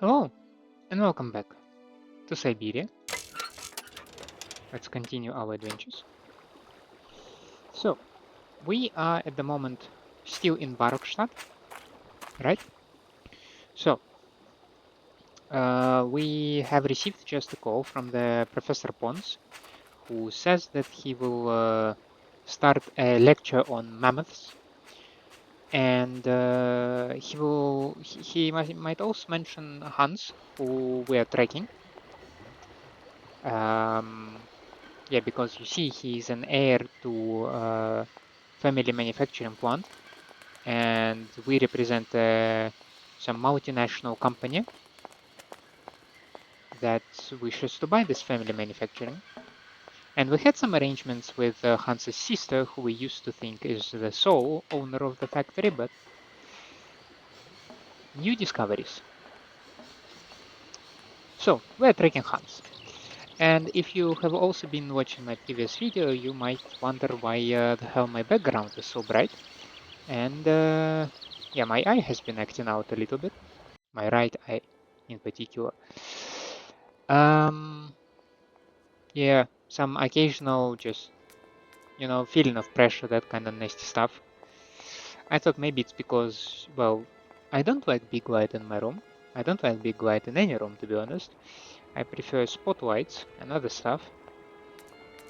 Hello, and welcome back to Syberia. Let's continue our adventures. So, we are at the moment still in Barokstadt, right? So, we have received just a call from the Professor Pons, who says that he will start a lecture on mammoths, and he might also mention Hans, who we are tracking. Um, Yeah, because you see, he's an heir to a family manufacturing plant, and we represent some multinational company that wishes to buy this family manufacturing. And we had some arrangements with Hans's sister, who we used to think is the sole owner of the factory, but new discoveries. So, we're tracking Hans. And if you have also been watching my previous video, you might wonder why the hell my background is so bright. And yeah, my eye has been acting out a little bit, my right eye in particular. Um, yeah, some occasional just, feeling of pressure, that kind of nasty stuff. I thought maybe it's because, well, I don't like big light in my room. I don't like big light in any room, to be honest. I prefer spotlights and other stuff,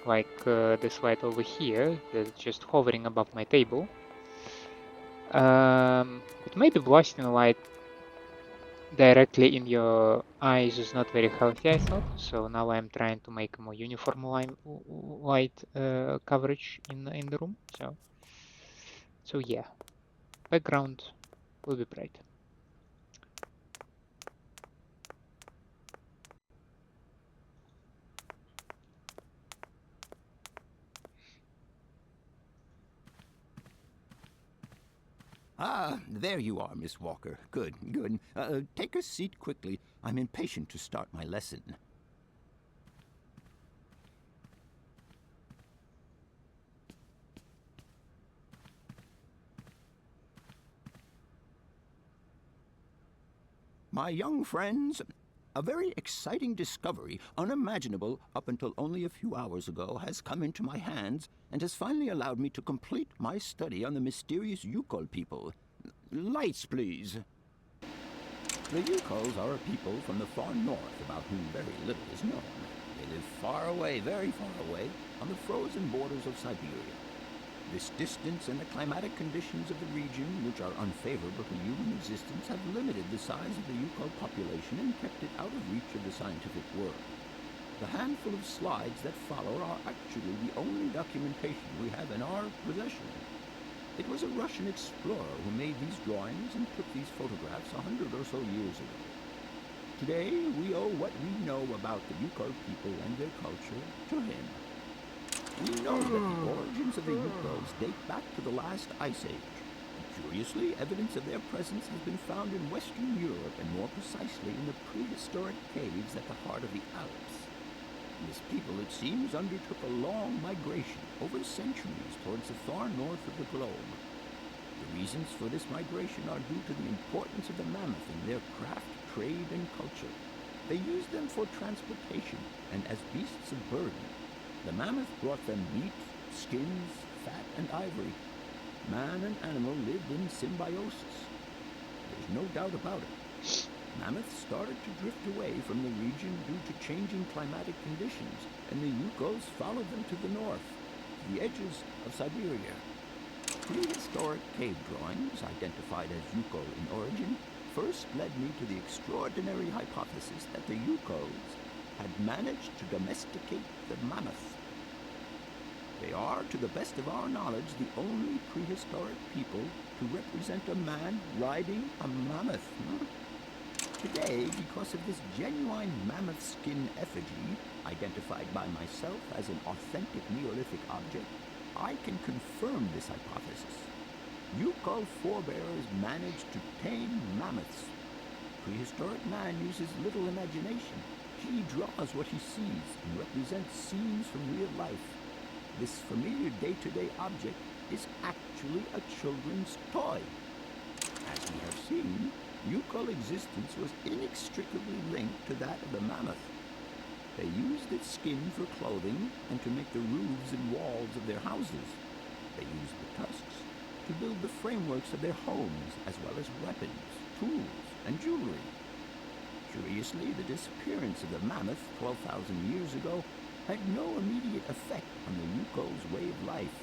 like this light over here that's just hovering above my table. But maybe blasting light directly in your eyes is not very healthy, I thought. So now I'm trying to make a more uniform light coverage in the room. So yeah, background will be bright. Ah, there you are, Miss Walker. Good, good. Take a seat quickly. I'm impatient to start my lesson. My young friends, a very exciting discovery, unimaginable up until only a few hours ago, has come into my hands and has finally allowed me to complete my study on the mysterious Yukol people. Lights, please. The Yukols are a people from the far north about whom very little is known. They live far away, very far away, on the frozen borders of Siberia. This distance and the climatic conditions of the region, which are unfavorable to human existence, have limited the size of the Yukol population and kept it out of reach of the scientific world. The handful of slides that follow are actually the only documentation we have in our possession. It was a Russian explorer who made these drawings and took these photographs 100 or so years ago. Today, we owe what we know about the Yukol people and their culture to him. We know that the origins of the Yukols date back to the last ice age. Curiously, evidence of their presence has been found in Western Europe, and more precisely in the prehistoric caves at the heart of the Alps. This people, it seems, undertook a long migration over centuries towards the far north of the globe. The reasons for this migration are due to the importance of the mammoth in their craft, trade, and culture. They used them for transportation and as beasts of burden. The mammoth brought them meat, skins, fat, and ivory. Man and animal lived in symbiosis. There's no doubt about it. Mammoths started to drift away from the region due to changing climatic conditions, and the Yukols followed them to the north, to the edges of Syberia. Prehistoric cave drawings, identified as Yukol in origin, first led me to the extraordinary hypothesis that the Yukols had managed to domesticate the mammoth. They are, to the best of our knowledge, the only prehistoric people to represent a man riding a mammoth. Today, because of this genuine mammoth skin effigy, identified by myself as an authentic Neolithic object, I can confirm this hypothesis. Yukol forebears managed to tame mammoths. Prehistoric man uses little imagination. He draws what he sees and represents scenes from real life. This familiar day-to-day object is actually a children's toy. As we have seen, Yukol existence was inextricably linked to that of the mammoth. They used its skin for clothing and to make the roofs and walls of their houses. They used the tusks to build the frameworks of their homes, as well as weapons, tools, and jewelry. Curiously, the disappearance of the mammoth 12,000 years ago had no immediate effect on the Yukol's way of life.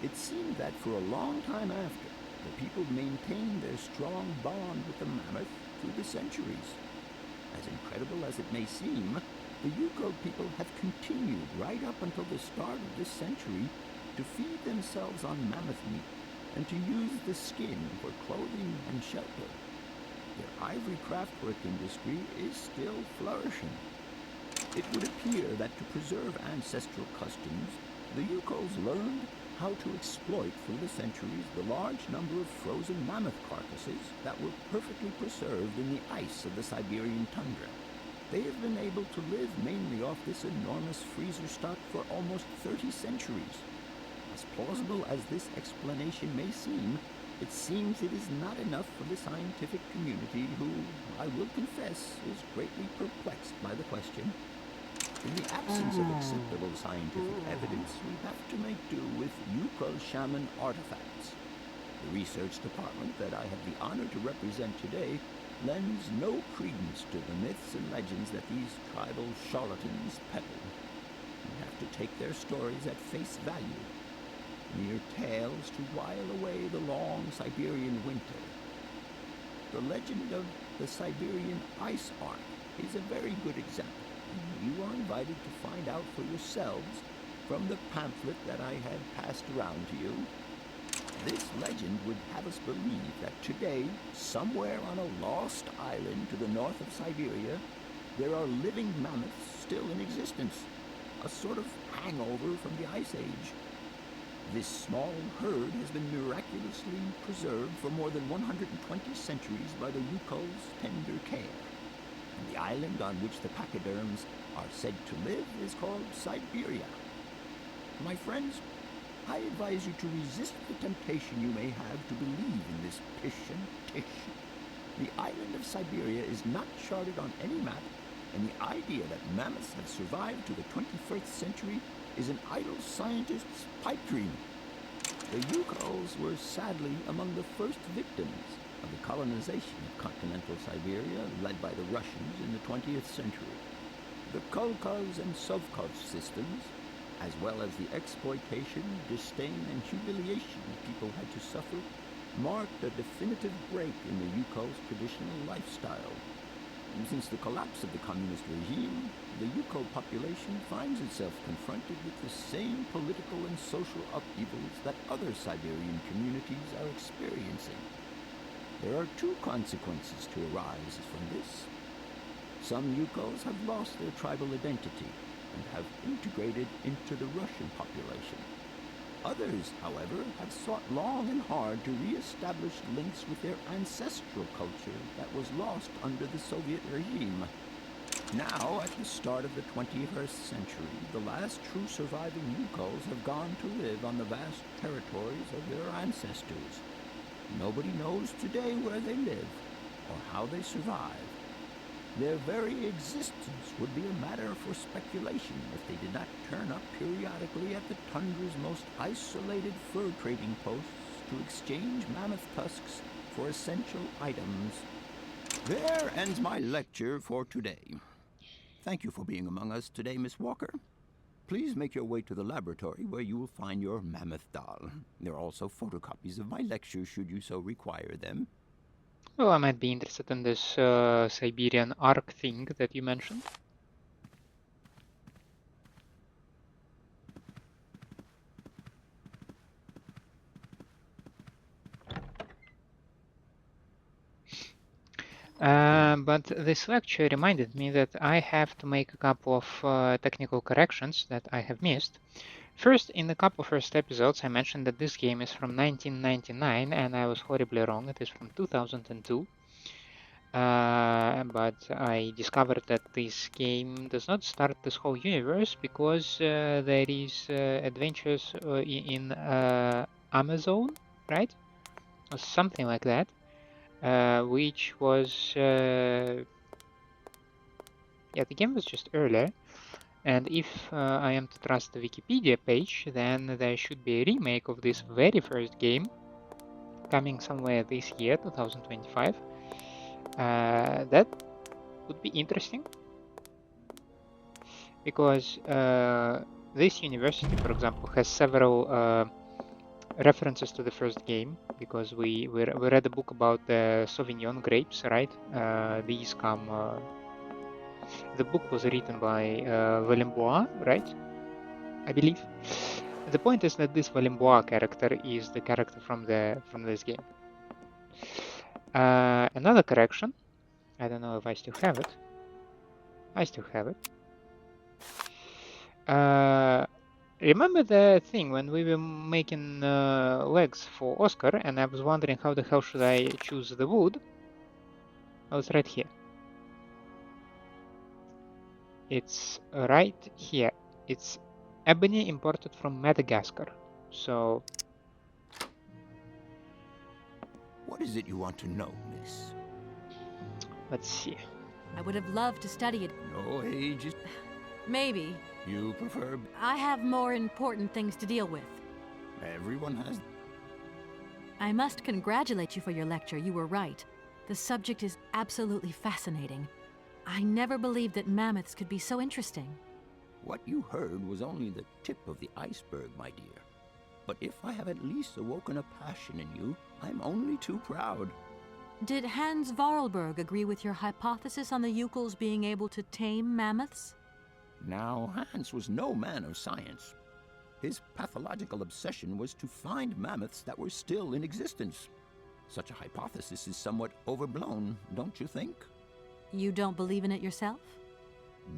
It seemed that for a long time after, the people maintained their strong bond with the mammoth through the centuries. As incredible as it may seem, the Yukol people have continued right up until the start of this century to feed themselves on mammoth meat and to use the skin for clothing and shelter. Their ivory craftwork industry is still flourishing. It would appear that to preserve ancestral customs, the Yukols learned how to exploit through the centuries the large number of frozen mammoth carcasses that were perfectly preserved in the ice of the Siberian tundra. They have been able to live mainly off this enormous freezer stock for almost 30 centuries. As plausible as this explanation may seem, it seems it is not enough for the scientific community who, I will confess, is greatly perplexed by the question. In the absence of acceptable scientific evidence, we have to make do with Yukol shaman artifacts. The research department that I have the honor to represent today lends no credence to the myths and legends that these tribal charlatans peddle. We have to take their stories at face value, mere tales to while away the long Siberian winter. The legend of the Siberian ice ark is a very good example. You are invited to find out for yourselves from the pamphlet that I had passed around to you. This legend would have us believe that today, somewhere on a lost island to the north of Syberia, there are living mammoths still in existence, a sort of hangover from the Ice Age. This small herd has been miraculously preserved for more than 120 centuries by the Yukol's tender care. And the island on which the pachyderms are said to live is called Syberia. My friends, I advise you to resist the temptation you may have to believe in this pish and tish. The island of Syberia is not charted on any map, and the idea that mammoths have survived to the 21st century is an idle scientist's pipe dream. The Yukols were sadly among the first victims of the colonization of continental Siberia led by the Russians in the 20th century. The Kolkhoz and Sovkhoz systems, as well as the exploitation, disdain, and humiliation the people had to suffer, marked a definitive break in the Yukol's traditional lifestyle. Since the collapse of the communist regime, the Yukol population finds itself confronted with the same political and social upheavals that other Siberian communities are experiencing. There are two consequences to arise from this. Some Yukols have lost their tribal identity and have integrated into the Russian population. Others, however, have sought long and hard to re-establish links with their ancestral culture that was lost under the Soviet regime. Now, at the start of the 21st century, the last true surviving Yukols have gone to live on the vast territories of their ancestors. Nobody knows today where they live or how they survived. Their very existence would be a matter for speculation if they did not turn up periodically at the tundra's most isolated fur trading posts to exchange mammoth tusks for essential items. There ends my lecture for today. Thank you for being among us today, Miss Walker. Please make your way to the laboratory where you will find your mammoth doll. There are also photocopies of my lectures should you so require them. Well, I might be interested in this Siberian arc thing that you mentioned. But this lecture reminded me that I have to make a couple of technical corrections that I have missed. First, in the couple first episodes, I mentioned that this game is from 1999, and I was horribly wrong. It is from 2002. But I discovered that this game does not start this whole universe because there is adventures in Amazon, right? Or something like that. which was yeah, the game was just earlier. And if I am to trust the Wikipedia page, then there should be a remake of this very first game coming somewhere this year, 2025. That would be interesting because this university, for example, has several references to the first game because we read a book about the Sauvignon grapes, right? These come. The book was written by Valembois, right? I believe. The point is that this Valembois character is the character from this game. Another correction. I don't know if I still have it. I still have it. Remember the thing when we were making legs for Oscar, and I was wondering how the hell should I choose the wood? Oh, it's right here. It's right here. It's ebony imported from Madagascar. So, What is it you want to know, miss? let's see. I would have loved to study it. No age is... Maybe. You prefer... I have more important things to deal with. Everyone has... I must congratulate you for your lecture. You were right. The subject is absolutely fascinating. I never believed that mammoths could be so interesting. What you heard was only the tip of the iceberg, my dear. But if I have at least awoken a passion in you, I'm only too proud. Did Hans Vorarlberg agree with your hypothesis on the Ukels being able to tame mammoths? Now, Hans was no man of science. His pathological obsession was to find mammoths that were still in existence. Such a hypothesis is somewhat overblown, don't you think? You don't believe in it yourself?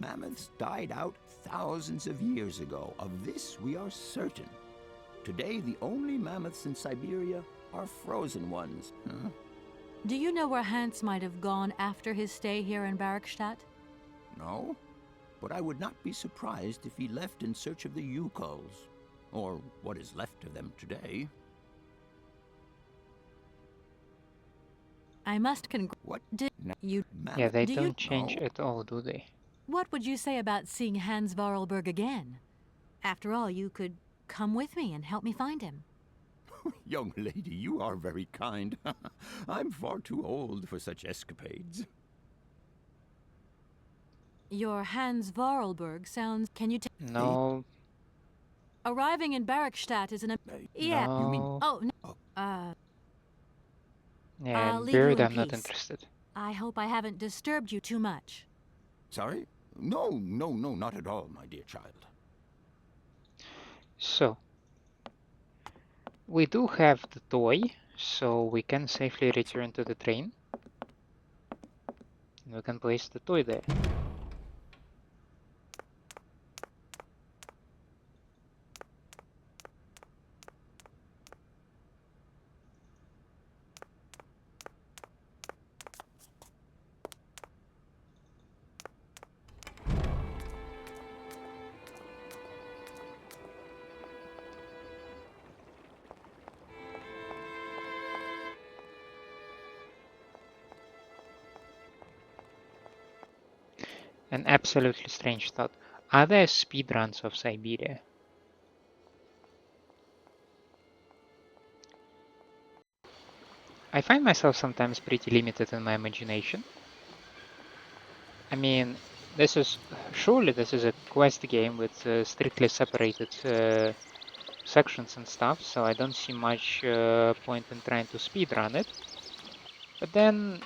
Mammoths died out thousands of years ago. Of this we are certain. Today, the only mammoths in Syberia are frozen ones. Do you know where Hans might have gone after his stay here in Barrackstadt? No, but I would not be surprised if he left in search of the Ukels, or what is left of them today. I must What? Did you... Yeah, they Do you- don't change No. at all, do they? What would you say about seeing Hans Vorarlberg again? After all, you could come with me and help me find him. Young lady, you are very kind. I'm far too old for such escapades. Your Hans Vorarlberg sounds... Can you No, Arriving in Barrackstadt is an... Yeah. no. You mean... Oh, no. Oh. Yeah, I'll leave Bird, you in I'm not peace. interested. I hope I haven't disturbed you too much. Sorry? No, not at all, my dear child. So, we do have the toy, so we can safely return to the train. We can place the toy there. An absolutely strange thought. Are there speedruns of Syberia? I find myself sometimes pretty limited in my imagination. I mean, surely this is a quest game with strictly separated sections and stuff, so I don't see much point in trying to speedrun it. But then,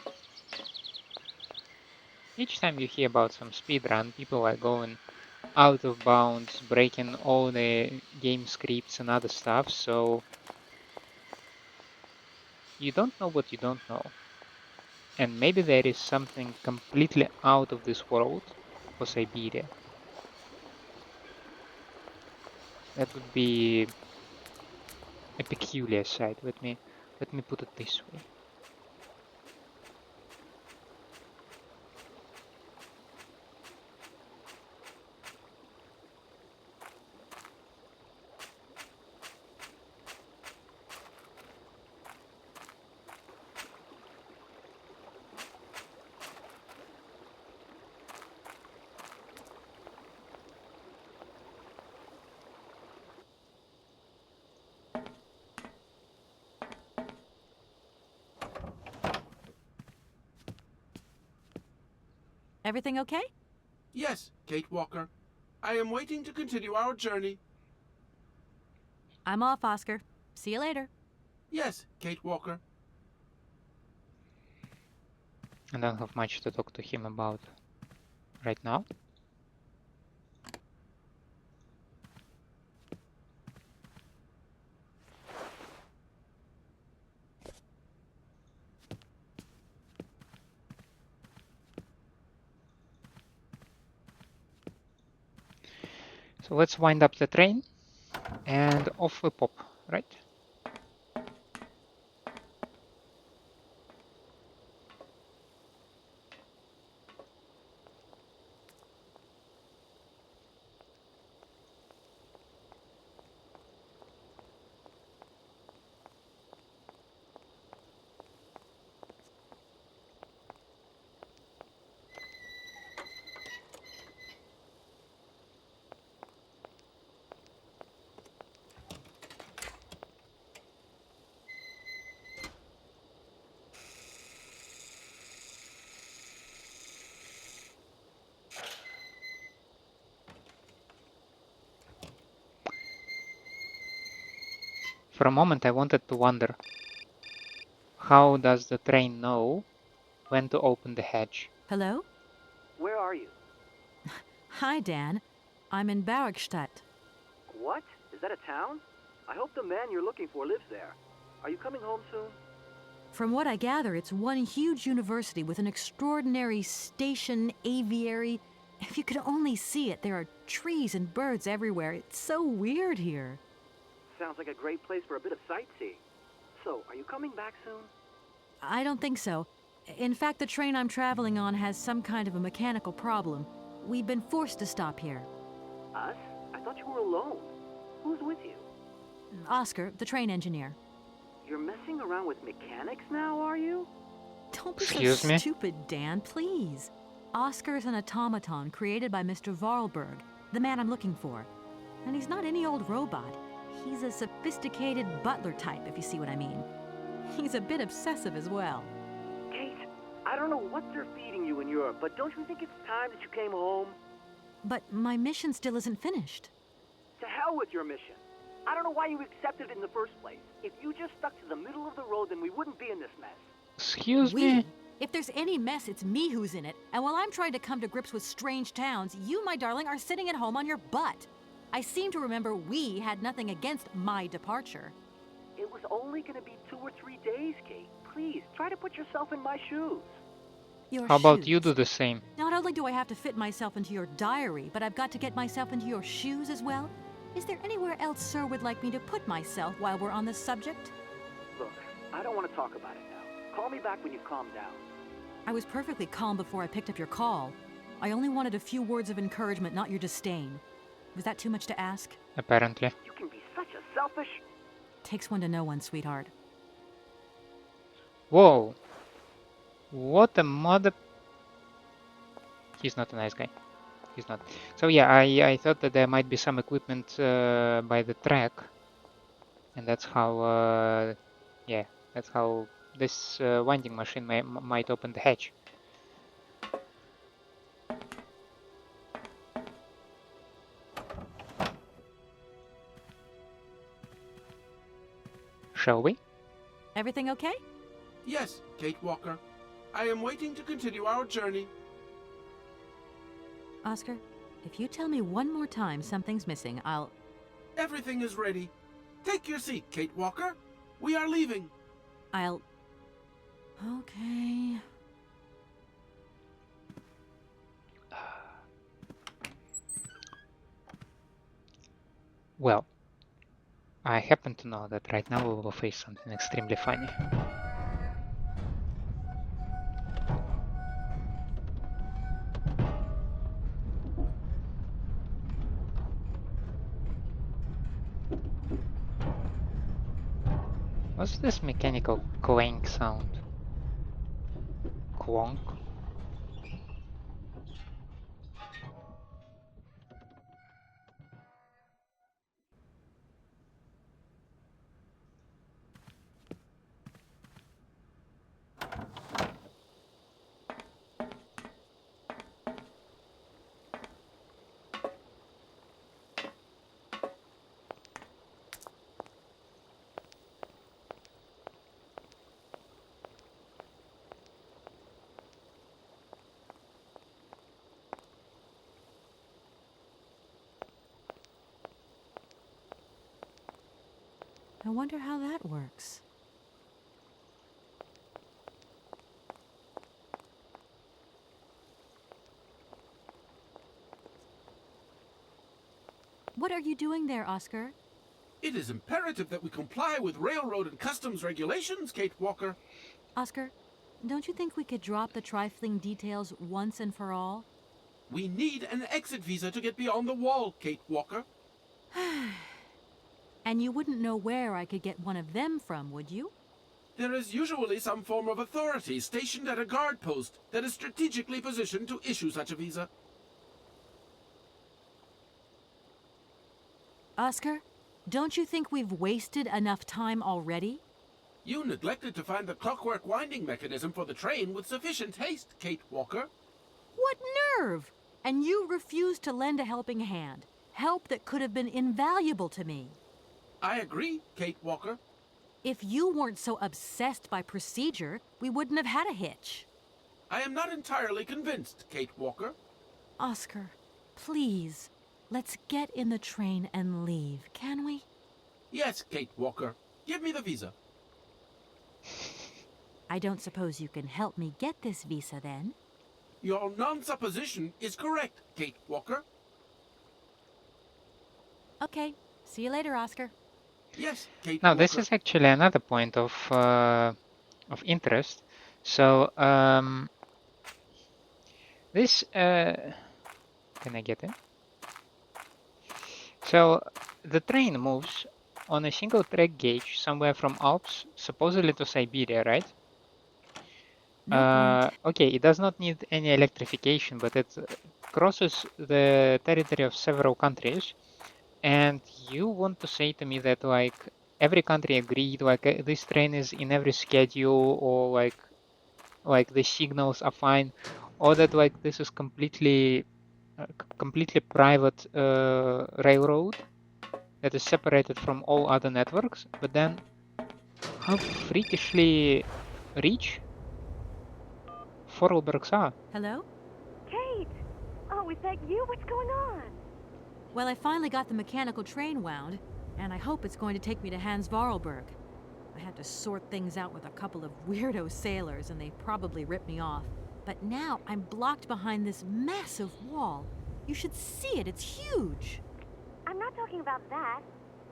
each time you hear about some speedrun, people are going out of bounds, breaking all the game scripts and other stuff, so you don't know what you don't know. And maybe there is something completely out of this world for Syberia. That would be a peculiar sight. Let me put it this way. Everything okay? Yes, Kate Walker. I am waiting to continue our journey. I'm off, Oscar. See you later. Yes, Kate Walker. I don't have much to talk to him about right now. So let's wind up the train and off we pop, right? For a moment I wanted to wonder, how does the train know when to open the hatch? Hello? Where are you? Hi, Dan. I'm in Barrackstadt. What? Is that a town? I hope the man you're looking for lives there. Are you coming home soon? From what I gather, it's one huge university with an extraordinary station aviary. If you could only see it, there are trees and birds everywhere. It's so weird here. Sounds like a great place for a bit of sightseeing. So, are you coming back soon? I don't think so. In fact, the train I'm traveling on has some kind of a mechanical problem. We've been forced to stop here. Us? I thought you were alone. Who's with you? Oscar, the train engineer. You're messing around with mechanics now, are you? Don't be Excuse so me? stupid, Dan, please. Oscar's an automaton created by Mr. Varlberg, the man I'm looking for. And he's not any old robot. He's a sophisticated butler type, if you see what I mean. He's a bit obsessive as well. Kate, I don't know what they're feeding you in Europe, but don't you think it's time that you came home? But my mission still isn't finished. To hell with your mission. I don't know why you accepted it in the first place. If you just stuck to the middle of the road, then we wouldn't be in this mess. Excuse me? If there's any mess, it's me who's in it. And while I'm trying to come to grips with strange towns, you, my darling, are sitting at home on your butt. I seem to remember we had nothing against my departure. It was only going to be 2 or 3 days, Kate. Please, try to put yourself in my shoes. Your How about you shoes. do the same? Not only do I have to fit myself into your diary, but I've got to get myself into your shoes as well? Is there anywhere else Sir would like me to put myself while we're on this subject? Look, I don't want to talk about it now. Call me back when you've calmed down. I was perfectly calm before I picked up your call. I only wanted a few words of encouragement, not your disdain. Was that too much to ask? Apparently. You can be such a selfish... Takes one to know one, sweetheart. Whoa! What a mother... He's not a nice guy. He's not. So yeah, I thought that there might be some equipment by the track. And that's how... yeah, that's how this winding machine might open the hatch. Shall we? Everything okay? Yes, Kate Walker. I am waiting to continue our journey. Oscar, if you tell me one more time something's missing, I'll... Everything is ready. Take your seat, Kate Walker. We are leaving. I'll... Okay... Well, I happen to know that right now we will face something extremely funny. What's this mechanical clank sound? Clonk? I wonder how that works. What are you doing there, Oscar? It is imperative that we comply with railroad and customs regulations, Kate Walker. Oscar, don't you think we could drop the trifling details once and for all? We need an exit visa to get beyond the wall, Kate Walker. And you wouldn't know where I could get one of them from, would you? There is usually some form of authority stationed at a guard post that is strategically positioned to issue such a visa. Oscar, don't you think we've wasted enough time already? You neglected to find the clockwork winding mechanism for the train with sufficient haste, Kate Walker. What nerve! And you refused to lend a helping hand. Help that could have been invaluable to me. I agree, Kate Walker. If you weren't so obsessed by procedure, we wouldn't have had a hitch. I am not entirely convinced, Kate Walker. Oscar, please, let's get in the train and leave, can we? Yes, Kate Walker. Give me the visa. I don't suppose you can help me get this visa then? Your non-supposition is correct, Kate Walker. Okay, see you later, Oscar. Yes, Kate Now, Walker. this is actually another point of interest. So, this can I get in? So, the train moves on a single track gauge somewhere from Alps, supposedly to Siberia, right? No point. Okay, it does not need any electrification, but it crosses the territory of several countries. And you want to say to me that like every country agreed, like this train is in every schedule, or like the signals are fine, or that like this is completely private railroad that is separated from all other networks, but then how freakishly rich Vorarlbergs are. Hello? Kate! Oh, is that you? What's going on? Well, I finally got the mechanical train wound, and I hope it's going to take me to Hans Vorarlberg. I had to sort things out with a couple of weirdo sailors, and they probably ripped me off. But now I'm blocked behind this massive wall. You should see it, it's huge. I'm not talking about that.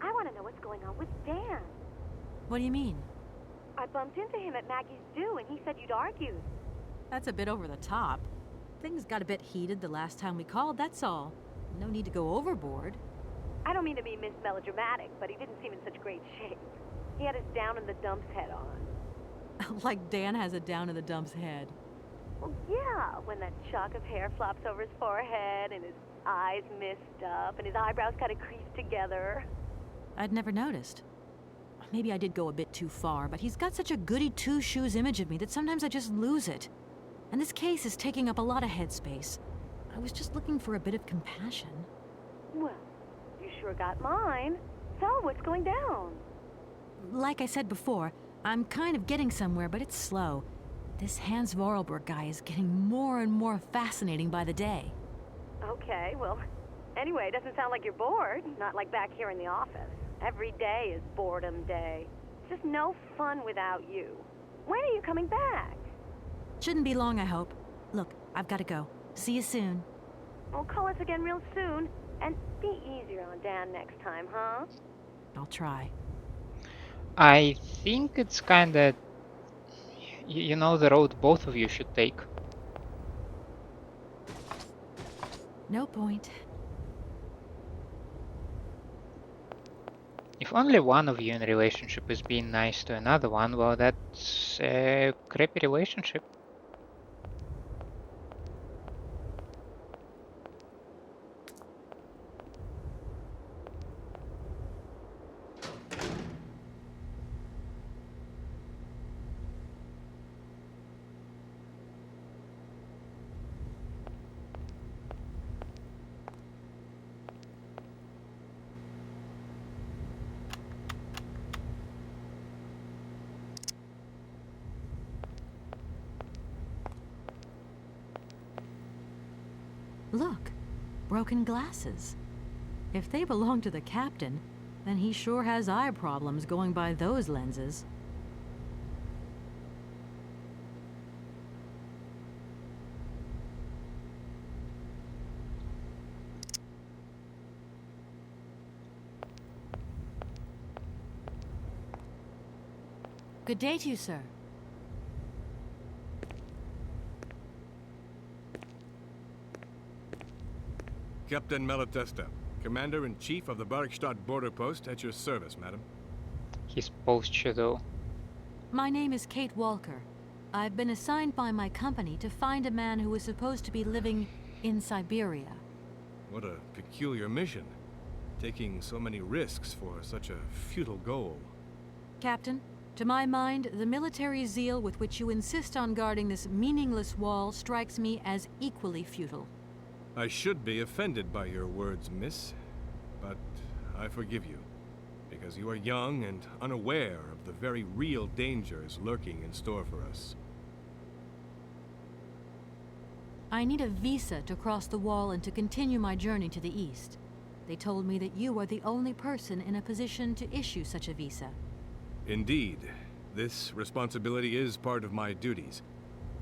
I want to know what's going on with Dan. What do you mean? I bumped into him at Maggie's do, and he said you'd argued. That's a bit over the top. Things got a bit heated the last time we called, that's all. No need to go overboard. I don't mean to be Miss Melodramatic, but he didn't seem in such great shape. He had his down-in-the-dumps head on. Like Dan has a down-in-the-dumps head. Well, yeah, when that shock of hair flops over his forehead, and his eyes mist up, and his eyebrows kind of creased together. I'd never noticed. Maybe I did go a bit too far, but he's got such a goody two-shoes image of me that sometimes I just lose it. And this case is taking up a lot of headspace. I was just looking for a bit of compassion. Well, you sure got mine. So, what's going down? Like I said before, I'm kind of getting somewhere, but it's slow. This Hans Vorarlberg guy is getting more and more fascinating by the day. Okay, well, anyway, it doesn't sound like you're bored. Not like back here in the office. Every day is boredom day. It's just no fun without you. When are you coming back? Shouldn't be long, I hope. Look, I've got to go. See you soon. Well, call us again real soon. And be easier on Dan next time, huh? I'll try. I think it's kinda, you know, the road both of you should take. No point. If only one of you in a relationship is being nice to another one, well, that's a crappy relationship. Look, broken glasses. If they belong to the captain, Then he sure has eye problems going by those lenses. Good day to you, sir. Captain Malatesta, Commander-in-Chief of the Barkstadt border post, at your service, madam. His posture, though. My name is Kate Walker. I've been assigned by my company to find a man who is supposed to be living in Syberia. What a peculiar mission. Taking so many risks for such a futile goal. Captain, to my mind, the military zeal with which you insist on guarding this meaningless wall strikes me as equally futile. I should be offended by your words, miss, but I forgive you, because you are young and unaware of the very real dangers lurking in store for us. I need a visa to cross the wall and to continue my journey to the east. They told me that you are the only person in a position to issue such a visa. Indeed, this responsibility is part of my duties.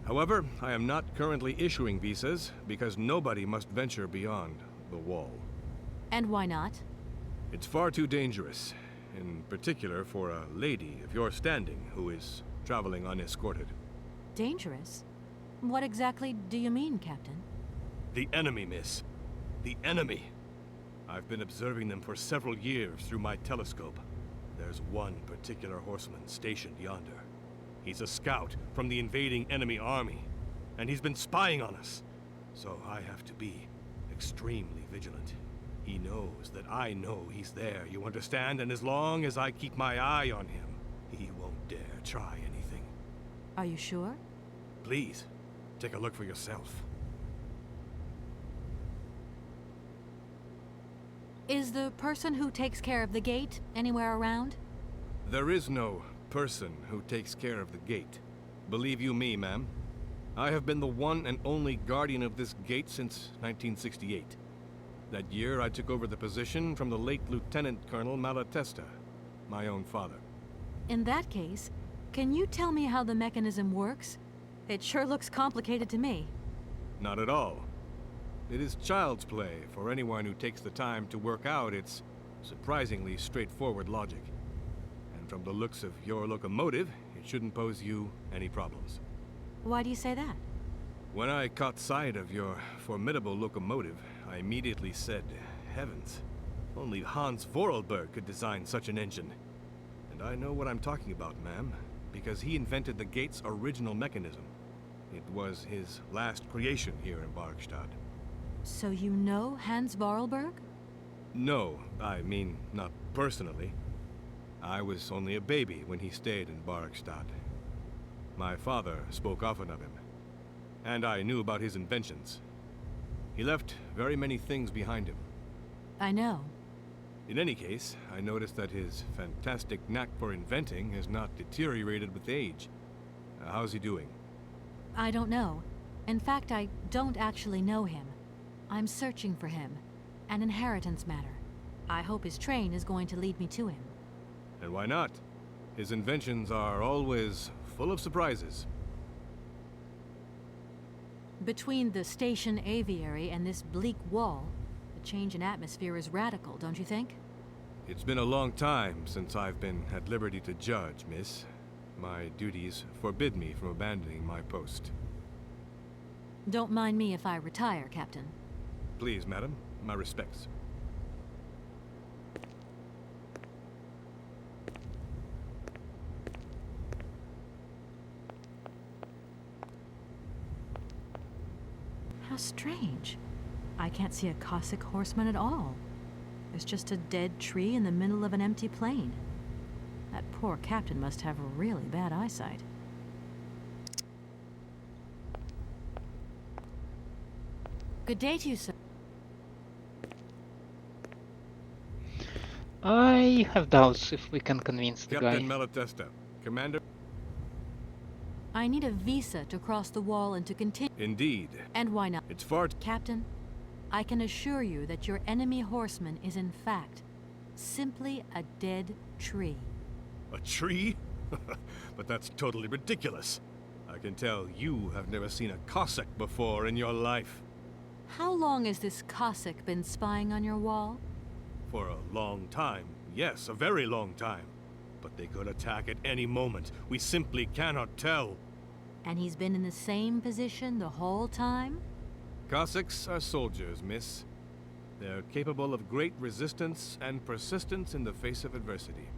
However, I am not currently issuing visas because nobody must venture beyond the wall. And why not? It's far too dangerous, in particular for a lady of your standing who is traveling unescorted. Dangerous? What exactly do you mean, Captain? The enemy, miss. The enemy. I've been observing them for several years through my telescope. There's one particular horseman stationed yonder. He's a scout from the invading enemy army, and he's been spying on us. So I have to be extremely vigilant. He knows that I know he's there, you understand? And as long as I keep my eye on him, he won't dare try anything. Are you sure? Please, take a look for yourself. Is the person who takes care of the gate anywhere around? There is no person who takes care of the gate. Believe you me, ma'am. I have been the one and only guardian of this gate since 1968. That year, I took over the position from the late Lieutenant Colonel Malatesta, my own father. In that case, can you tell me how the mechanism works? It sure looks complicated to me. Not at all. It is child's play for anyone who takes the time to work out its surprisingly straightforward logic. And from the looks of your locomotive, it shouldn't pose you any problems. Why do you say that? When I caught sight of your formidable locomotive, I immediately said, heavens, only Hans Vorarlberg could design such an engine. And I know what I'm talking about, ma'am, because he invented the gate's original mechanism. It was his last creation here in Barkstadt. So you know Hans Vorarlberg? No, I mean, not personally. I was only a baby when he stayed in Barkstadt. My father spoke often of him, and I knew about his inventions. He left very many things behind him. I know. In any case, I noticed that his fantastic knack for inventing has not deteriorated with age. How's he doing? I don't know. In fact, I don't actually know him. I'm searching for him. An inheritance matter. I hope his train is going to lead me to him. And why not? His inventions are always full of surprises. Between the station aviary and this bleak wall, the change in atmosphere is radical, don't you think? It's been a long time since I've been at liberty to judge, miss. My duties forbid me from abandoning my post. Don't mind me if I retire, Captain. Please, madam, my respects. How strange. I can't see a Cossack horseman at all. There's just a dead tree in the middle of an empty plain. That poor captain must have really bad eyesight. Good day to you, sir. I have doubts if we can convince the Captain guy. Malatesta, Commander. I need a visa to cross the wall and to continue. Indeed. And why not? It's far Captain, I can assure you that your enemy horseman is in fact Simply a dead tree. A tree? But that's totally ridiculous. I can tell you have never seen a Cossack before in your life. How long has this Cossack been spying on your wall? For a long time. Yes, a very long time. But they could attack at any moment. We simply cannot tell. And he's been in the same position the whole time? Cossacks are soldiers, miss. They're capable of great resistance and persistence in the face of adversity.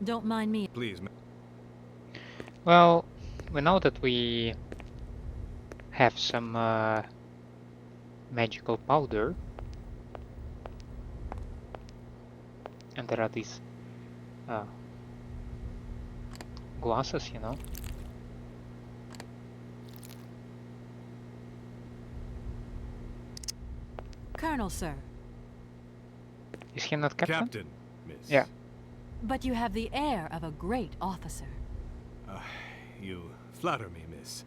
Don't mind me. Please, Well, we know that we have some magical powder. And there are these glasses, you know. Colonel, sir. Is he not captain? Captain, miss. Yeah. But you have the air of a great officer. You flatter me, miss.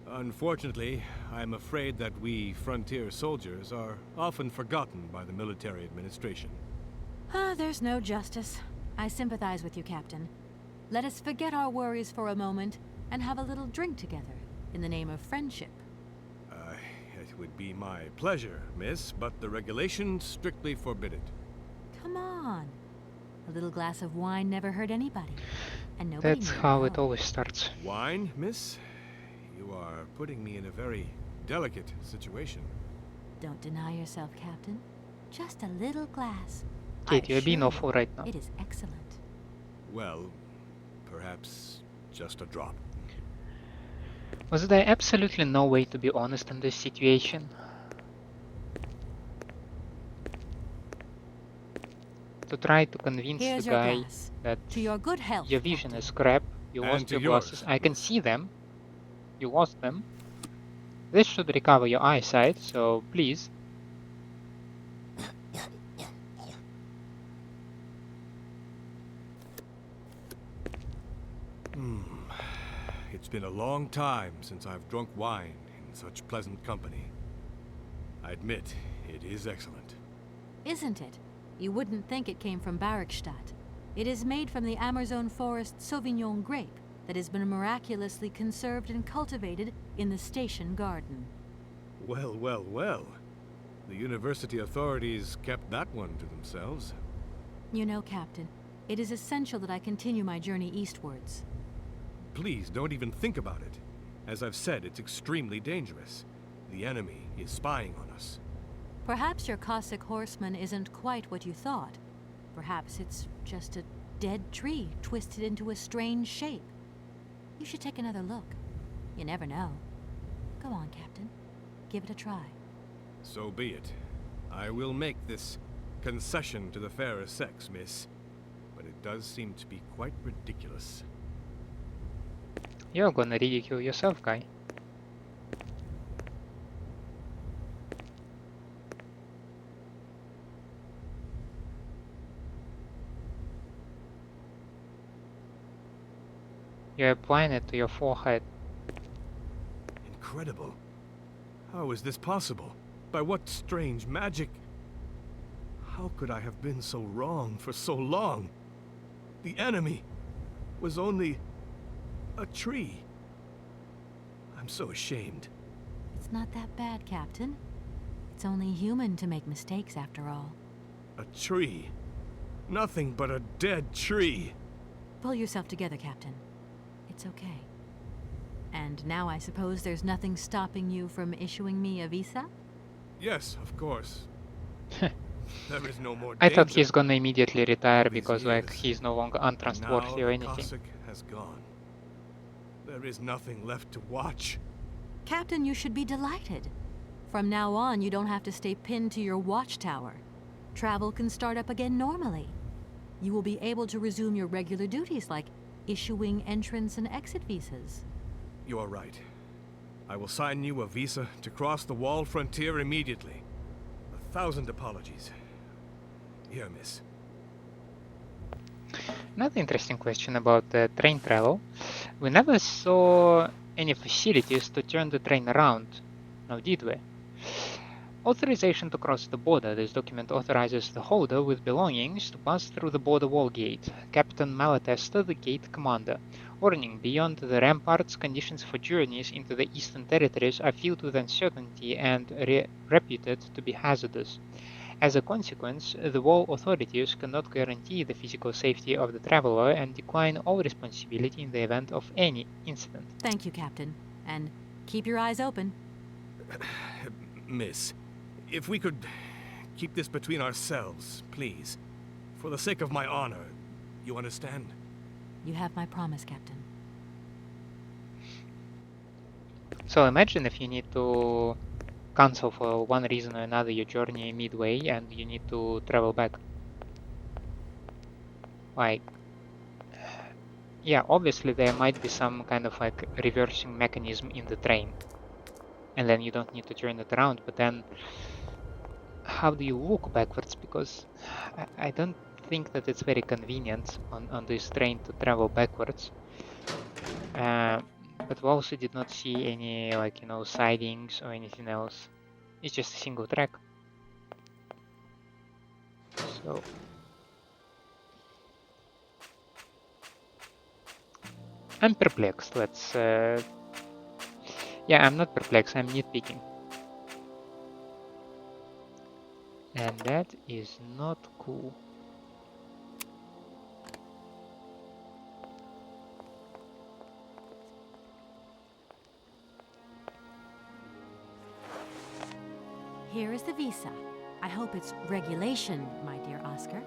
Unfortunately, I'm afraid that we frontier soldiers are often forgotten by the military administration. There's no justice. I sympathize with you, Captain. Let us forget our worries for a moment and have a little drink together in the name of friendship. It would be my pleasure, miss, but the regulations strictly forbid it. Come on. A little glass of wine never hurt anybody. And nobody That's may how know. it always starts. Wine, miss? You are putting me in a very delicate situation. Don't deny yourself, Captain. Just a little glass. Kate, you're being assure awful you, right now. It is excellent. Well, perhaps just a drop. Was there absolutely no way to be honest in this situation? To try to convince Here's the your guy glass. that To your good health, your vision Captain. is crap, you And lost to your yours, glasses, I can miss. see them, you lost them. This should recover your eyesight, so please. It's been a long time since I've drunk wine in such pleasant company. I admit, it is excellent. Isn't it? You wouldn't think it came from Barrickstadt. It is made from the Amazon forest Sauvignon grape that has been miraculously conserved and cultivated in the station garden. Well, well, well. The university authorities kept that one to themselves. You know, Captain, it is essential that I continue my journey eastwards. Please, don't even think about it. As I've said, it's extremely dangerous. The enemy is spying on us. Perhaps your Cossack horseman isn't quite what you thought. Perhaps it's just a dead tree twisted into a strange shape. You should take another look. You never know. Go on, Captain. Give it a try. So be it. I will make this concession to the fairer sex, miss. But it does seem to be quite ridiculous. You're gonna ridicule yourself, guy. You're applying it to your forehead. Incredible. How is this possible? By what strange magic? How could I have been so wrong for so long? The enemy was only a tree. I'm so ashamed. It's not that bad, Captain. It's only human to make mistakes, after all. A tree. Nothing but a dead tree. Pull yourself together, Captain. It's okay. And now I suppose there's nothing stopping you from issuing me a visa? Yes, of course. There is no more I thought danger. he's gonna immediately retire These because like years. he's no longer untrustworthy Now or the anything. Cossack has gone. There is nothing left to watch. Captain, you should be delighted. From now on, you don't have to stay pinned to your watchtower. Travel can start up again normally. You will be able to resume your regular duties like issuing entrance and exit visas. You are right. I will sign you a visa to cross the wall frontier immediately. 1,000 apologies. Here, miss. Another interesting question about the train travel. We never saw any facilities to turn the train around. Now, did we? Authorization to cross the border. This document authorizes the holder with belongings to pass through the border wall gate. Captain Malatesta, the gate commander. Warning, beyond the ramparts, conditions for journeys into the Eastern Territories are filled with uncertainty and reputed to be hazardous. As a consequence, the wall authorities cannot guarantee the physical safety of the traveler and decline all responsibility in the event of any incident. Thank you, Captain. And keep your eyes open. Miss, if we could keep this between ourselves, please. For the sake of my honor, you understand? You have my promise, Captain. So imagine if you need to cancel for one reason or another your journey midway and you need to travel back. Like, yeah, obviously there might be some kind of like reversing mechanism in the train. And then you don't need to turn it around, but then how do you look backwards? Because I don't think that it's very convenient on this train to travel backwards. But we also did not see any, like, you know, sidings or anything else. It's just a single track. So I'm perplexed. Let's yeah, I'm not perplexed, I'm nitpicking. And that is not cool. Here is the visa. I hope it's regulation, my dear Oscar.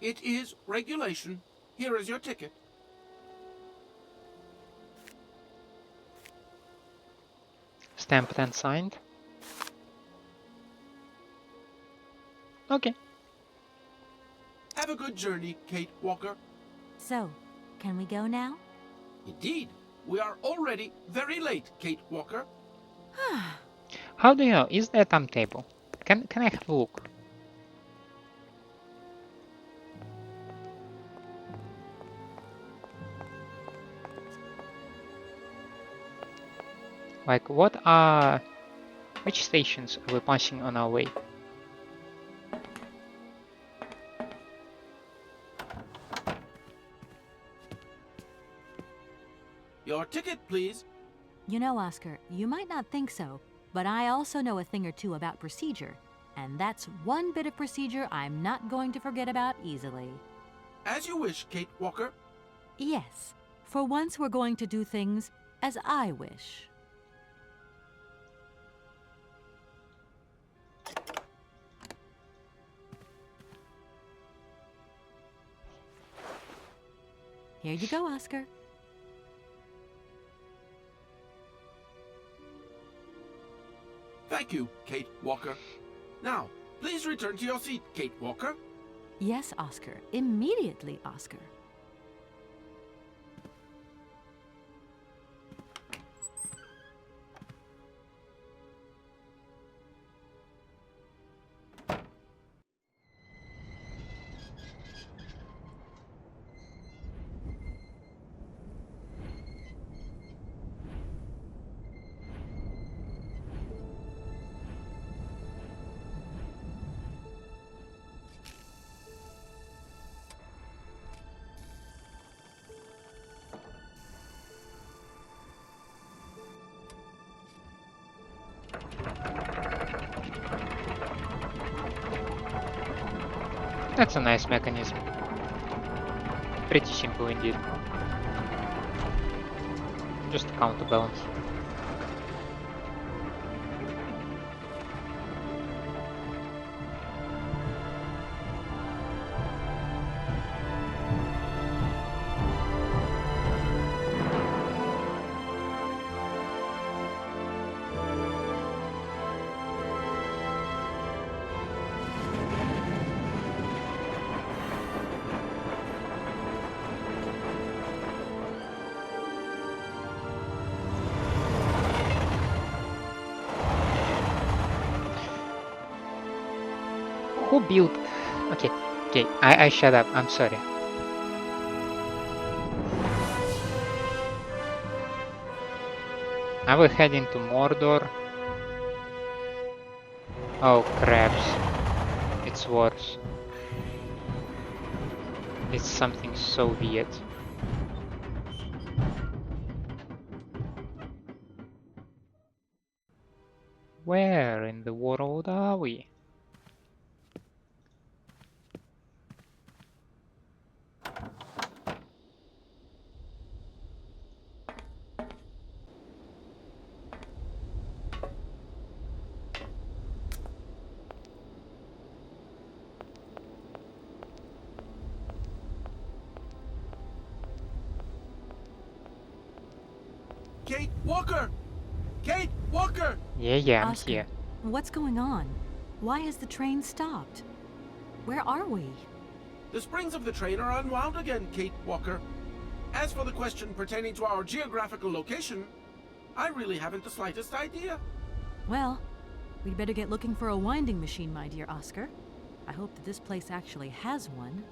It is regulation. Here is your ticket. Stamped and signed. Okay. Have a good journey, Kate Walker. So, can we go now? Indeed. We are already very late, Kate Walker. How do you know? Is there a timetable? Can I have a look? Like, which stations are we passing on our way? Your ticket, please. You know, Oscar, you might not think so, but I also know a thing or two about procedure. And that's one bit of procedure I'm not going to forget about easily. As you wish, Kate Walker. Yes, for once we're going to do things as I wish. Here you go, Oscar. Thank you, Kate Walker. Now, please return to your seat, Kate Walker. Yes, Oscar. Immediately, Oscar. That's a nice mechanism. Pretty simple indeed. Just counterbalance. Who built? Okay, I shut up. I'm sorry. Are we heading to Mordor? Oh, craps. It's worse. It's something so weird. Where in the world are we? Kate Walker! Kate Walker! Yeah, I'm Oscar, here. what's going on? Why has the train stopped? Where are we? The springs of the train are unwound again, Kate Walker. As for the question pertaining to our geographical location, I really haven't the slightest idea. Well, we'd better get looking for a winding machine, my dear Oscar. I hope that this place actually has one.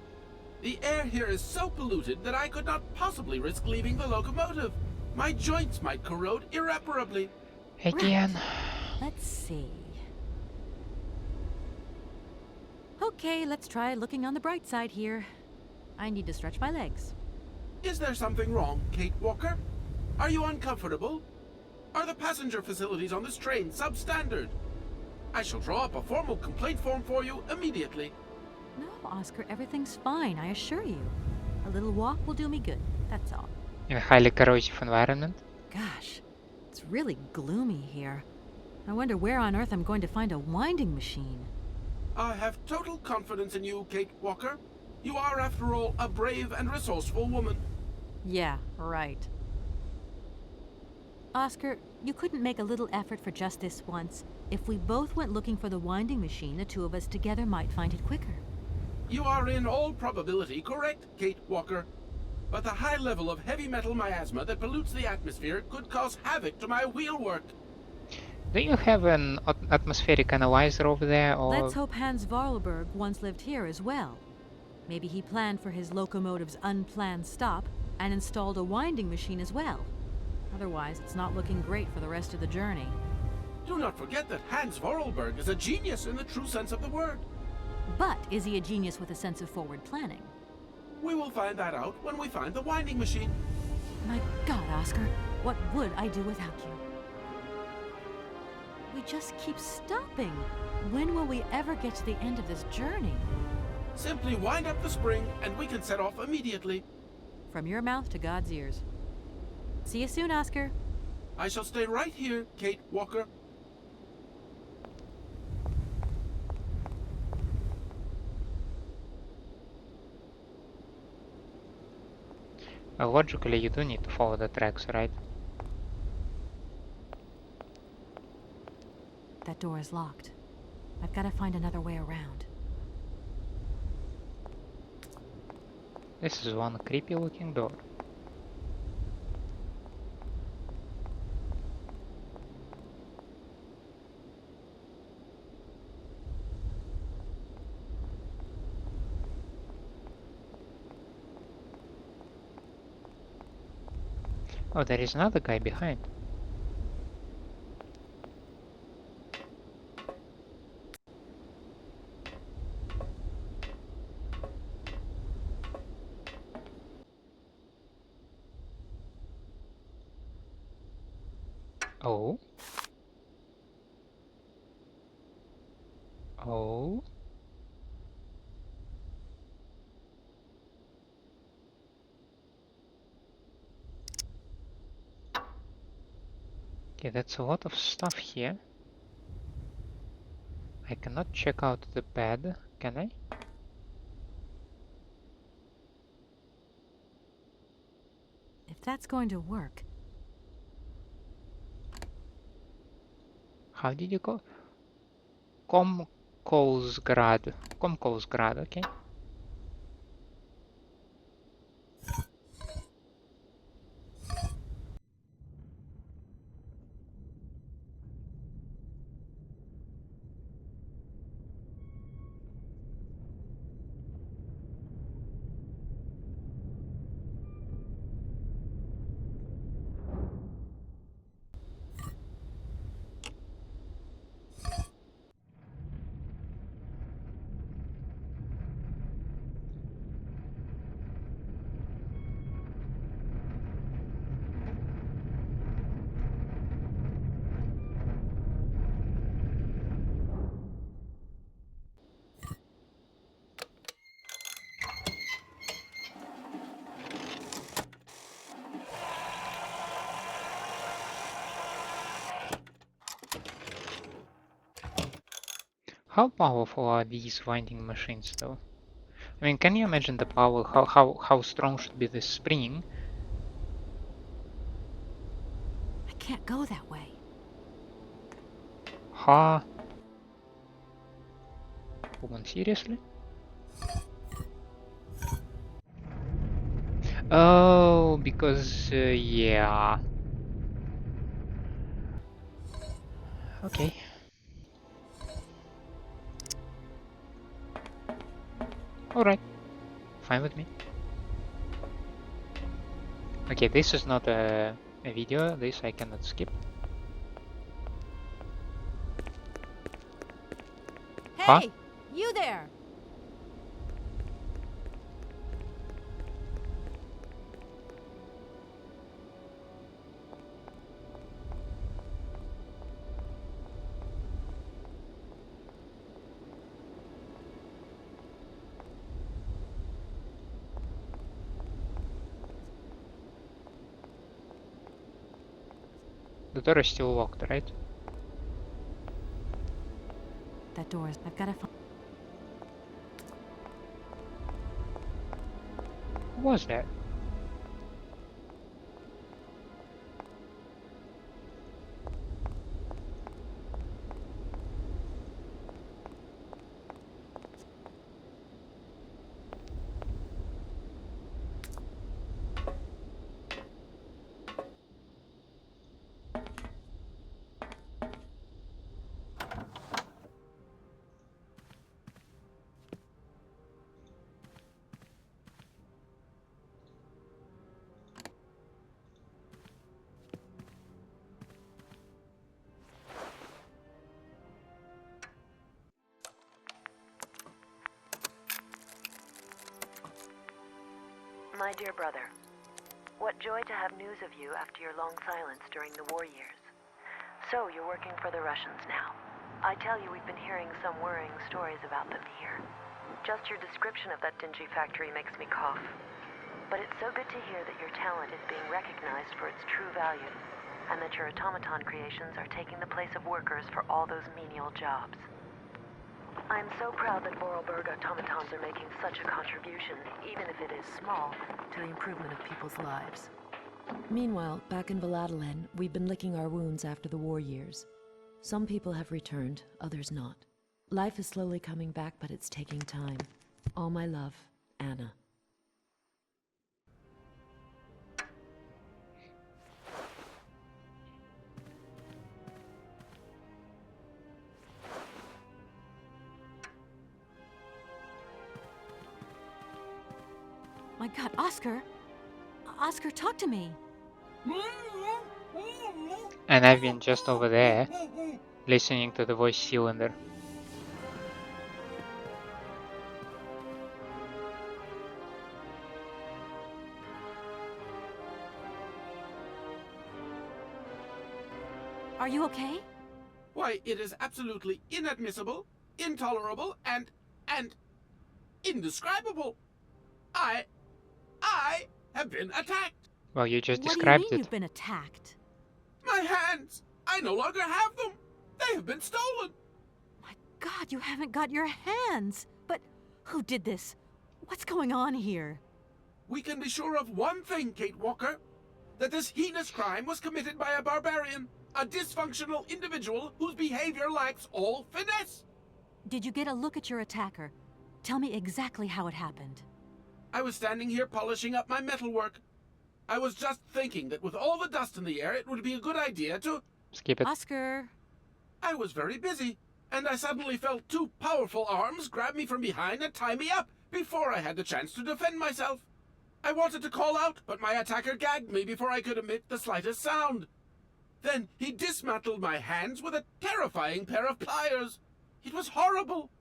The air here is so polluted that I could not possibly risk leaving the locomotive. My joints might corrode irreparably. Again. Let's see. Okay, let's try looking on the bright side here. I need to stretch my legs. Is there something wrong, Kate Walker? Are you uncomfortable? Are the passenger facilities on this train substandard? I shall draw up a formal complaint form for you immediately. No, Oscar, everything's fine, I assure you. A little walk will do me good, that's all. In a highly corrosive environment. Gosh, it's really gloomy here. I wonder where on earth I'm going to find a winding machine. I have total confidence in you, Kate Walker. You are, after all, a brave and resourceful woman. Yeah, right. Oscar, you couldn't make a little effort for just this once. If we both went looking for the winding machine, the two of us together might find it quicker. You are in all probability correct, Kate Walker. But the high level of heavy metal miasma that pollutes the atmosphere could cause havoc to my wheelwork. Do you have an atmospheric analyzer over there, or... Let's hope Hans Vorarlberg once lived here as well. Maybe he planned for his locomotive's unplanned stop and installed a winding machine as well. Otherwise, it's not looking great for the rest of the journey. Do not forget that Hans Vorarlberg is a genius in the true sense of the word. But is he a genius with a sense of forward planning? We will find that out when we find the winding machine. My God, Oscar, what would I do without you? We just keep stopping. When will we ever get to the end of this journey? Simply wind up the spring and we can set off immediately. From your mouth to God's ears. See you soon, Oscar. I shall stay right here, Kate Walker. Logically, you do need to follow the tracks, right? That door is locked. I've got to find another way around. This is one creepy looking door. Oh, there is another guy behind. Oh. Oh. Okay, that's a lot of stuff here. I cannot check out the bed, can I? If that's going to work. How did you go? Komkolzgrad. Komkolzgrad, okay. How powerful are these winding machines, though? I mean, can you imagine the power? How strong should be this spring? I can't go that way. Huh? Woman, seriously? Oh, because yeah. Okay. All right. Fine with me. Okay, this is not a video. This I cannot skip. Huh? Hey, you there! The door is still locked, right? That door is. I've got to find. Who was that? My dear brother, what joy to have news of you after your long silence during the war years. So, you're working for the Russians now. I tell you, we've been hearing some worrying stories about them here. Just your description of that dingy factory makes me cough. But it's so good to hear that your talent is being recognized for its true value, and that your automaton creations are taking the place of workers for all those menial jobs. I'm so proud that Vorarlberg automatons are making such a contribution, even if it is small, to the improvement of people's lives. Meanwhile, back in Valladolid, we've been licking our wounds after the war years. Some people have returned, others not. Life is slowly coming back, but it's taking time. All my love, Anna. My God, Oscar! Oscar, talk to me! And I've been just over there, listening to the voice cylinder. Are you okay? Why, it is absolutely inadmissible, intolerable, and indescribable. I have been attacked. Well, you just What do you described mean it. you've been attacked? My hands! I no longer have them. They have been stolen. My God, you haven't got your hands! But who did this? What's going on here? We can be sure of one thing, Kate Walker. That this heinous crime was committed by a barbarian. A dysfunctional individual whose behavior lacks all finesse. Did you get a look at your attacker? Tell me exactly how it happened. I was standing here polishing up my metalwork. I was just thinking that with all the dust in the air, it would be a good idea to... Skip it. Oscar! I was very busy, and I suddenly felt two powerful arms grab me from behind and tie me up before I had the chance to defend myself. I wanted to call out, but my attacker gagged me before I could emit the slightest sound. Then he dismantled my hands with a terrifying pair of pliers. It was horrible.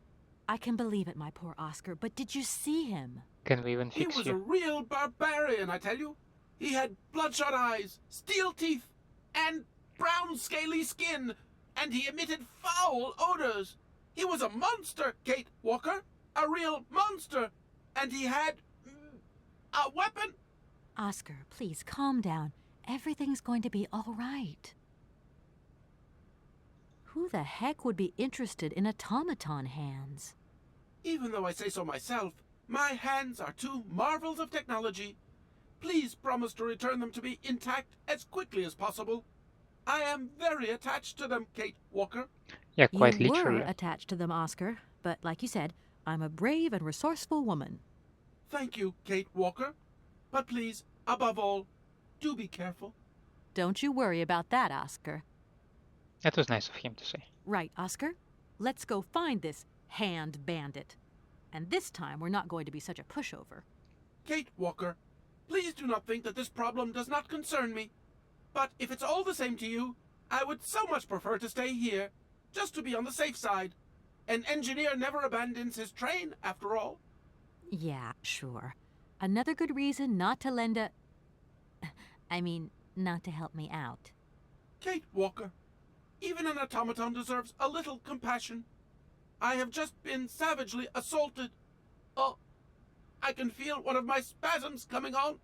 I can believe it, my poor Oscar, but did you see him? Can we even He fix was a you? real barbarian, I tell you. He had bloodshot eyes, steel teeth, and brown scaly skin, and he emitted foul odors. He was a monster, Kate Walker. A real monster. And he had... a weapon. Oscar, please calm down. Everything's going to be all right. Who the heck would be interested in automaton hands? Even though I say so myself, my hands are two marvels of technology. Please promise to return them to me intact as quickly as possible. I am very attached to them, Kate Walker. Yeah, quite You literally. were attached to them, Oscar, but like you said, I'm a brave and resourceful woman. Thank you, Kate Walker. But please, above all, do be careful. Don't you worry about that, Oscar. That was nice of him to say. Right, Oscar? Let's go find this hand bandit. And this time we're not going to be such a pushover. Kate Walker, please do not think that this problem does not concern me. But if it's all the same to you, I would so much prefer to stay here, just to be on the safe side. An engineer never abandons his train, after all. Yeah, sure. Another good reason not to lend a... not to help me out. Kate Walker, even an automaton deserves a little compassion. I have just been savagely assaulted. Oh, I can feel one of my spasms coming on.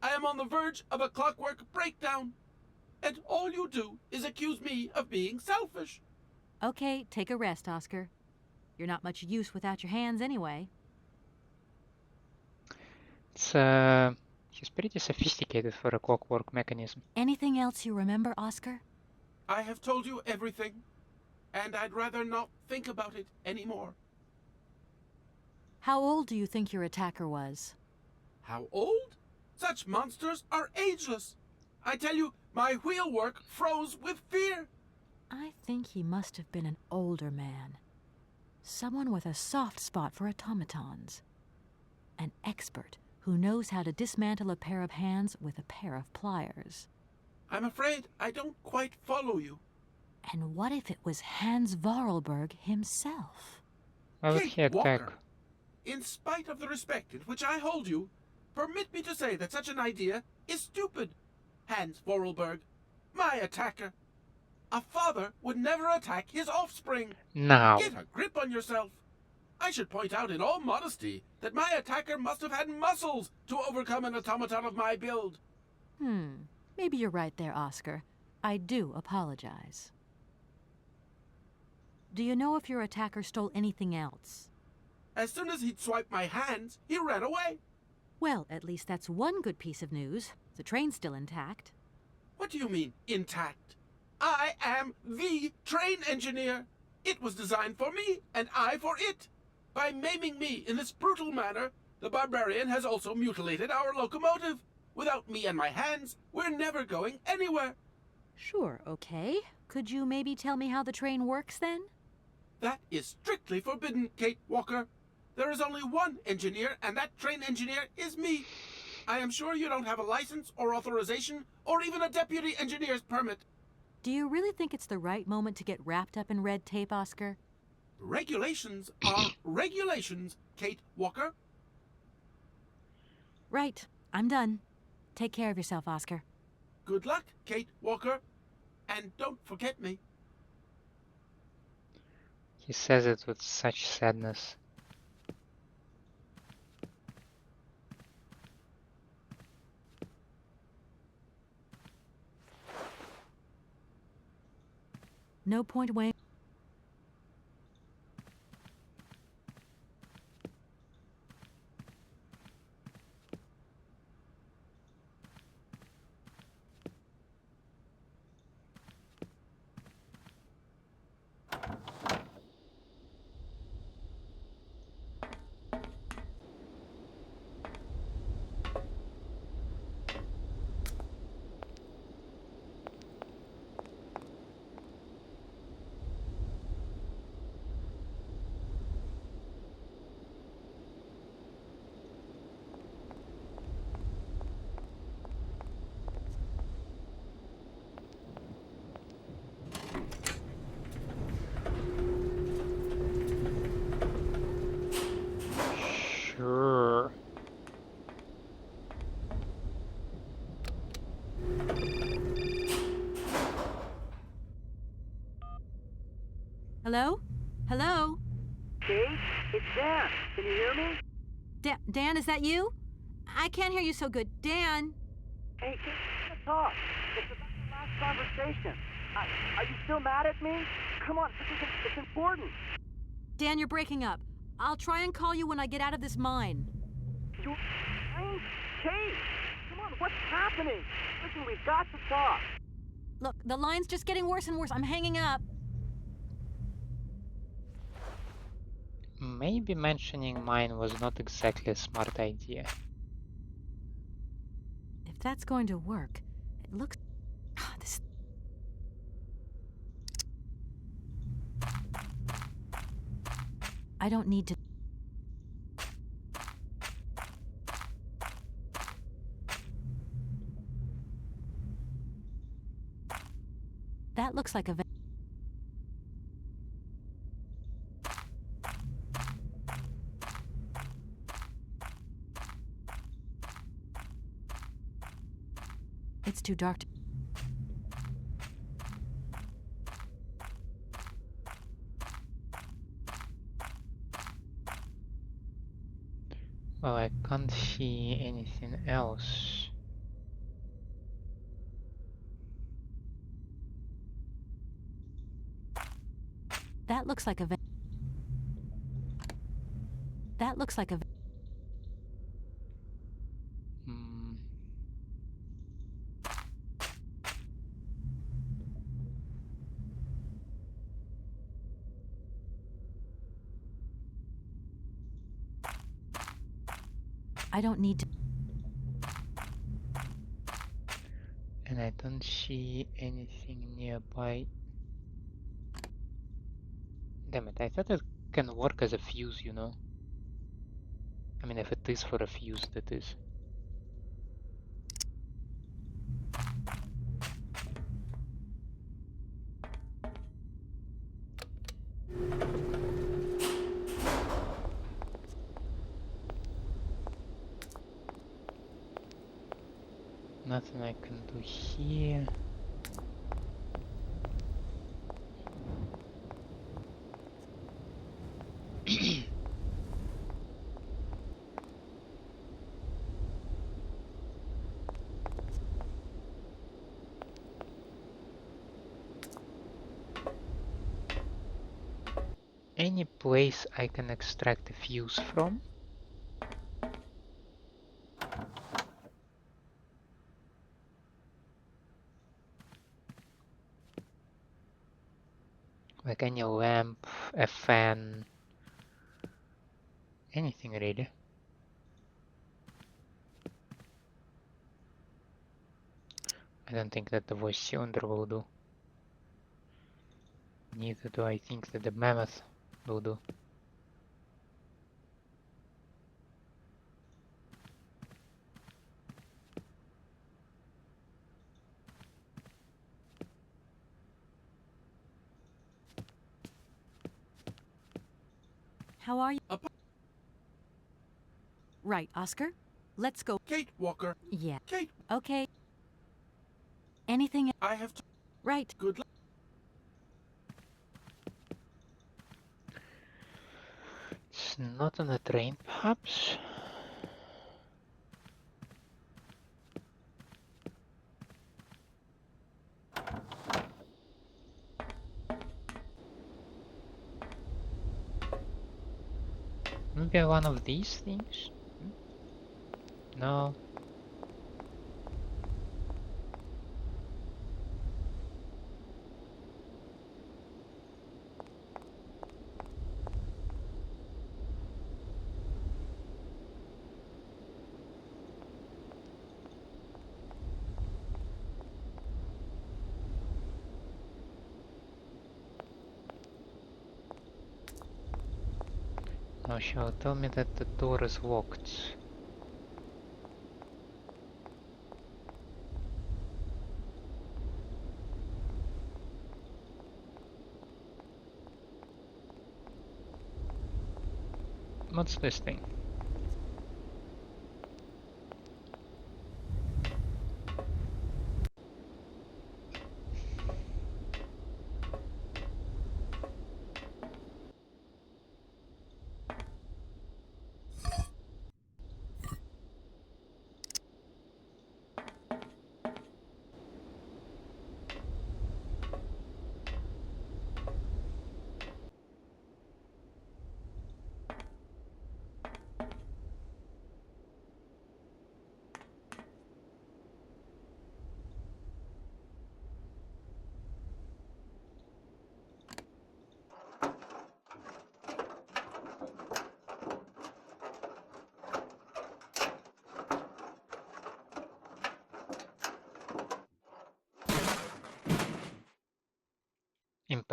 I am on the verge of a clockwork breakdown. And all you do is accuse me of being selfish. Okay, take a rest, Oscar. You're not much use without your hands anyway. He's pretty sophisticated for a clockwork mechanism. Anything else you remember, Oscar? I have told you everything, and I'd rather not think about it anymore. How old do you think your attacker was? How old? Such monsters are ageless. I tell you, my wheelwork froze with fear. I think he must have been an older man. Someone with a soft spot for automatons. An expert who knows how to dismantle a pair of hands with a pair of pliers. I'm afraid I don't quite follow you. And what if it was Hans Vorarlberg himself? Why would he Kate attack? Walker, in spite of the respect in which I hold you, permit me to say that such an idea is stupid. Hans Vorarlberg, my attacker. A father would never attack his offspring. Now. Get a grip on yourself. I should point out in all modesty that my attacker must have had muscles to overcome an automaton of my build. Maybe you're right there, Oscar. I do apologize. Do you know if your attacker stole anything else? As soon as he'd swiped my hands, he ran away. Well, at least that's one good piece of news. The train's still intact. What do you mean, intact? I am the train engineer. It was designed for me, and I for it. By maiming me in this brutal manner, the barbarian has also mutilated our locomotive. Without me and my hands, we're never going anywhere. Sure, okay. Could you maybe tell me how the train works, then? That is strictly forbidden, Kate Walker. There is only one engineer, and that train engineer is me. I am sure you don't have a license or authorization, or even a deputy engineer's permit. Do you really think it's the right moment to get wrapped up in red tape, Oscar? Regulations are regulations, Kate Walker. Right. I'm done. Take care of yourself, Oscar. Good luck, Kate Walker. And don't forget me. He says it with such sadness. No point weighing. Sure. Hello? Hello? Kate, it's Dan. Can you hear me? Dan, is that you? I can't hear you so good. Dan? Hey, Kate, let's talk. It's about the last conversation. Are you still mad at me? Come on, it's important. Dan, you're breaking up. I'll try and call you when I get out of this mine. You... Kate! Come on, what's happening? Listen, we've got to talk. Look, the line's just getting worse and worse. I'm hanging up. Maybe mentioning mine was not exactly a smart idea. If that's going to work, it looks... this... I don't need to... That looks like a... It's too dark to... Well, I can't see anything else. That looks like a... That looks like a... I don't need to... And I don't see anything nearby. Damn it, I thought it can work as a fuse, you know. I mean, if it is for a fuse, that is. Nothing I can do here. Any place I can extract a fuse from? Like any lamp, a fan, anything really. I don't think that the voice cylinder will do. Neither do I think that the mammoth will do. How are you? Right, Oscar? Let's go. Kate Walker. Yeah. Kate. Okay. Anything... I have to... Right. Good luck. It's not on a train, perhaps? Maybe one of these things? No. Now she'll tell me that the door is locked. What's this thing?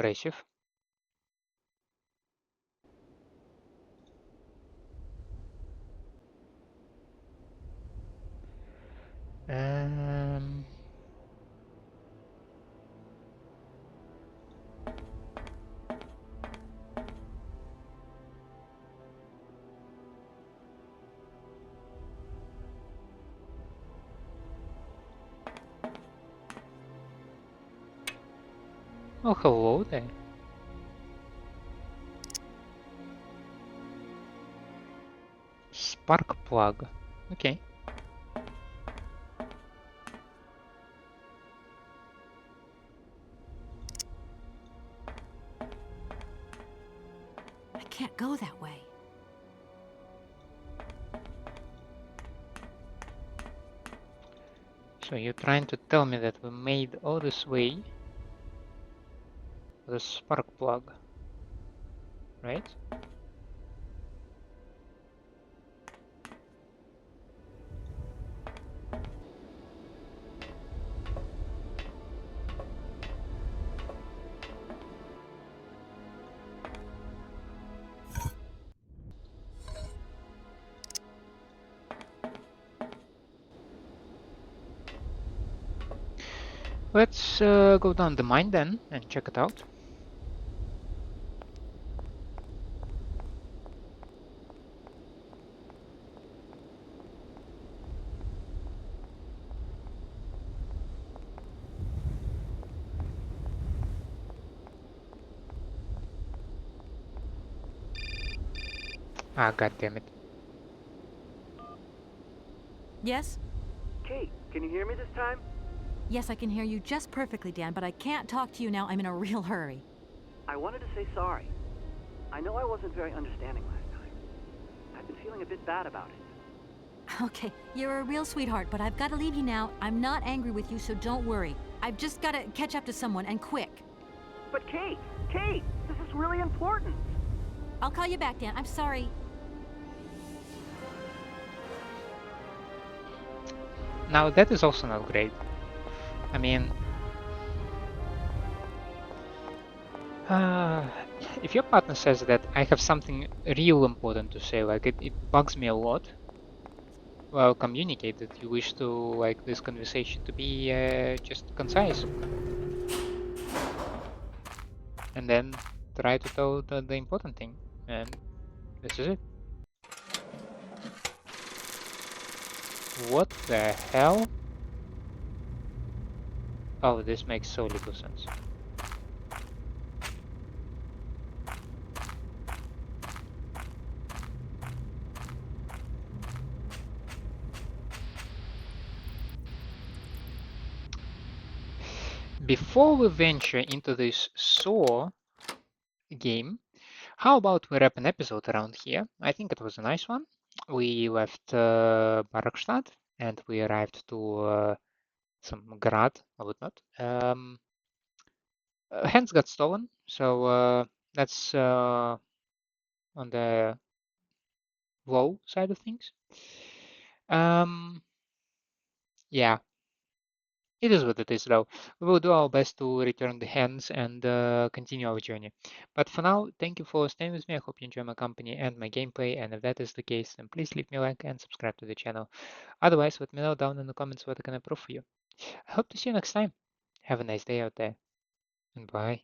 impressive. Um, oh, hello there. Spark plug. Okay. I can't go that way. So you're trying to tell me that we made all this way with a spark plug, right? Let's go down the mine then and check it out. Ah, god damn it. Yes? Kate, can you hear me this time? Yes, I can hear you just perfectly, Dan, but I can't talk to you now. I'm in a real hurry. I wanted to say sorry. I know I wasn't very understanding last time. I've been feeling a bit bad about it. Okay, you're a real sweetheart, but I've got to leave you now. I'm not angry with you, so don't worry. I've just got to catch up to someone, and quick. But Kate, this is really important. I'll call you back, Dan. I'm sorry. Now that is also not great. I mean, if your partner says that I have something real important to say, like it bugs me a lot, well, communicate that you wish to like this conversation to be just concise, and then try to tell the important thing, and this is it. What the hell? Oh, this makes so little sense. Before we venture into this Saw game, how about we wrap an episode around here? I think it was a nice one. We left Barakstadt and we arrived to some Grad or whatnot. Hands got stolen, so that's on the low side of things. Yeah, it is what it is, though. We will do our best to return the hands and continue our journey. But for now, thank you for staying with me. I hope you enjoy my company and my gameplay. And if that is the case, then please leave me a like and subscribe to the channel. Otherwise, let me know down in the comments what I can improve for you. I hope to see you next time. Have a nice day out there, and bye.